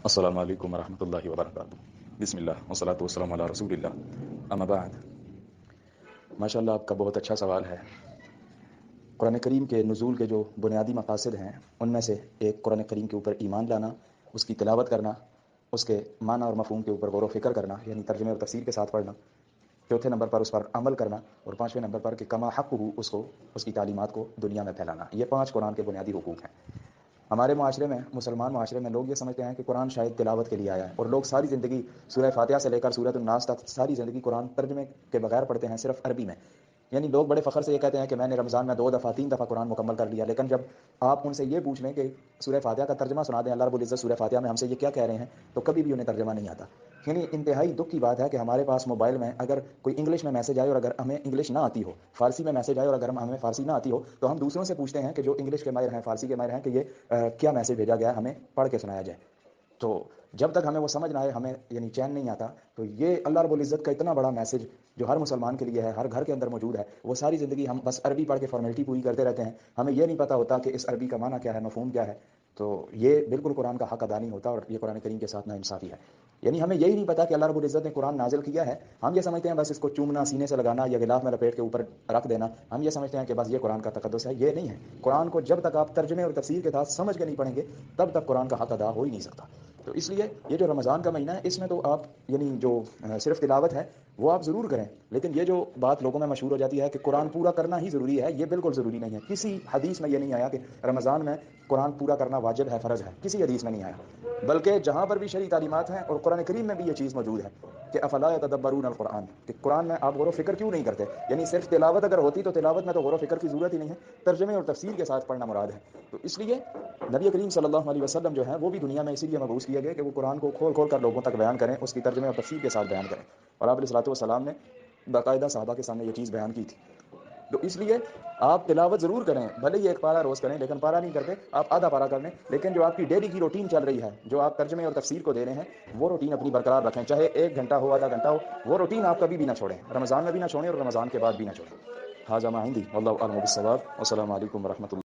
السلام علیکم ورحمۃ اللہ وبرکاتہ۔ بسم اللہ والصلاۃ والسلام علی رسول اللہ، اما بعد۔ ماشاء اللہ، آپ کا بہت اچھا سوال ہے۔ قرآن کریم کے نزول کے جو بنیادی مقاصد ہیں ان میں سے ایک قرآن کریم کے اوپر ایمان لانا، اس کی تلاوت کرنا، اس کے معنی اور مفہوم کے اوپر غور و فکر کرنا یعنی ترجمے اور تفسیر کے ساتھ پڑھنا، چوتھے نمبر پر اس پر عمل کرنا، اور پانچویں نمبر پر کہ کما حق ہو اس کی تعلیمات کو دنیا میں پھیلانا۔ یہ 5 قرآن کے بنیادی حقوق ہیں۔ ہمارے معاشرے میں، مسلمان معاشرے میں، لوگ یہ سمجھتے ہیں کہ قرآن شاید تلاوت کے لیے آیا ہے، اور لوگ ساری زندگی سورہ فاتحہ سے لے کر سورۃ الناس تک ساری زندگی قرآن ترجمے کے بغیر پڑھتے ہیں، صرف عربی میں۔ یعنی لوگ بڑے فخر سے یہ کہتے ہیں کہ میں نے رمضان میں 2 دفعہ 3 دفعہ قرآن مکمل کر لیا، لیکن جب آپ ان سے یہ پوچھ لیں کہ سورہ فاتحہ کا ترجمہ سنا دیں، اللہ رب العزت سورہ فاتحہ میں ہم سے یہ کیا کہہ رہے ہیں، تو کبھی بھی انہیں ترجمہ نہیں آتا۔ یعنی انتہائی دکھ کی بات ہے کہ ہمارے پاس موبائل میں اگر کوئی انگلش میں میسج آئے اور اگر ہمیں انگلش نہ آتی ہو، فارسی میں میسج آئے اور اگر ہمیں فارسی نہ آتی ہو، تو ہم دوسروں سے پوچھتے ہیں کہ جو انگلش کے ماہر ہیں، فارسی کے ماہر ہیں، کہ یہ کیا میسج بھیجا گیا ہے، ہمیں پڑھ کے سنایا جائے۔ تو جب تک ہمیں وہ سمجھ نہ آئے، ہمیں یعنی چین نہیں آتا۔ تو یہ اللہ رب العزت کا اتنا بڑا میسج جو ہر مسلمان کے لیے ہے، ہر گھر کے اندر موجود ہے، وہ ساری زندگی ہم بس عربی پڑھ کے فارمیلٹی پوری کرتے رہتے ہیں، ہمیں یہ نہیں پتہ ہوتا کہ اس عربی کا معنی کیا ہے، مفہوم کیا ہے۔ تو یہ بالکل قرآن کا حق ادا نہیں ہوتا، اور یہ قرآن کریم کے ساتھ ناانصافی ہے۔ یعنی ہمیں یہی نہیں پتا کہ اللہ رب العزت نے قرآن نازل کیا ہے، ہم یہ سمجھتے ہیں بس اس کو چومنا، سینے سے لگانا یا غلاف میں لپیٹ کے اوپر رکھ دینا، ہم یہ سمجھتے ہیں کہ بس یہ قرآن کا تقدس ہے۔ یہ نہیں ہے۔ قرآن کو جب تک آپ ترجمے اور تفسیر کے ساتھ سمجھ کے نہیں پڑھیں گے، تب تک قرآن کا حق ادا ہو ہی نہیں سکتا۔ تو اس لیے یہ جو رمضان کا مہینہ ہے، اس میں تو آپ یعنی جو صرف تلاوت ہے وہ آپ ضرور کریں، لیکن یہ جو بات لوگوں میں مشہور ہو جاتی ہے کہ قرآن پورا کرنا ہی ضروری ہے، یہ بالکل ضروری نہیں ہے۔ کسی حدیث میں یہ نہیں آیا کہ رمضان میں قرآن پورا کرنا واجب ہے، فرض ہے، کسی حدیث میں نہیں آیا۔ بلکہ جہاں پر بھی شرعی تعلیمات ہیں اور قرآن کریم میں بھی یہ چیز موجود ہے کہ افلا یتدبرون القرآن، کہ قرآن میں آپ غور و فکر کیوں نہیں کرتے؟ یعنی صرف تلاوت اگر ہوتی تو تلاوت میں تو غور و فکر کی ضرورت ہی نہیں ہے، ترجمے اور تفسیر کے ساتھ پڑھنا مراد ہے۔ تو اس لیے نبی کریم صلی اللہ علیہ وسلم جو ہے وہ بھی دنیا میں اسی لیے مبعوث کیے گئے کہ وہ قرآن کو کھول کھول کر لوگوں تک بیان کریں، اس کی ترجمے اور تفسیر کے ساتھ بیان کریں۔ اور آپ علیہ الصلوۃ والسلام نے باقاعدہ صحابہ کے سامنے یہ چیز بیان کی تھی۔ تو اس لیے آپ تلاوت ضرور کریں، بھلے ہی 1 پارہ روز کریں، لیکن پارہ نہیں کرتے آپ آدھا پارہ کر لیں، لیکن جو آپ کی ڈیلی کی روٹین چل رہی ہے، جو آپ ترجمے اور تفسیر کو دے رہے ہیں، وہ روٹین اپنی برقرار رکھیں، چاہے 1 گھنٹہ ہو، آدھا گھنٹہ ہو، وہ روٹین آپ کبھی بھی نہ چھوڑیں، رمضان میں بھی نہ چھوڑیں اور رمضان کے بعد بھی نہ چھوڑیں۔ ھذا ما عندی واللہ اعلم بالصواب، والسلام علیکم ورحمۃ اللہ۔